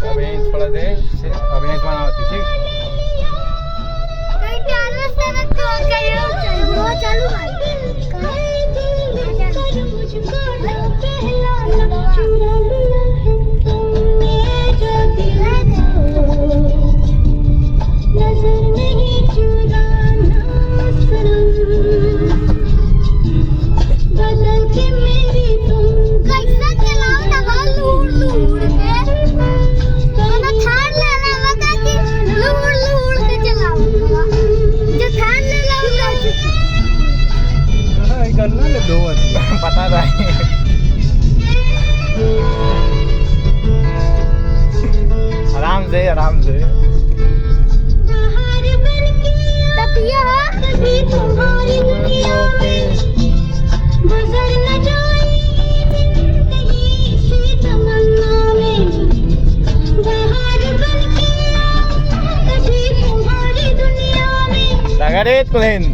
अभी थोड़ा देर से अभी खाना होती ठीक करना ले दो पता नहीं आराम से तपिया कभी तुम्हारी दुनिया में गुजर न जाए कहीं से तमन्ना में बाहर बनके कभी तुम्हारी दुनिया में प्लेन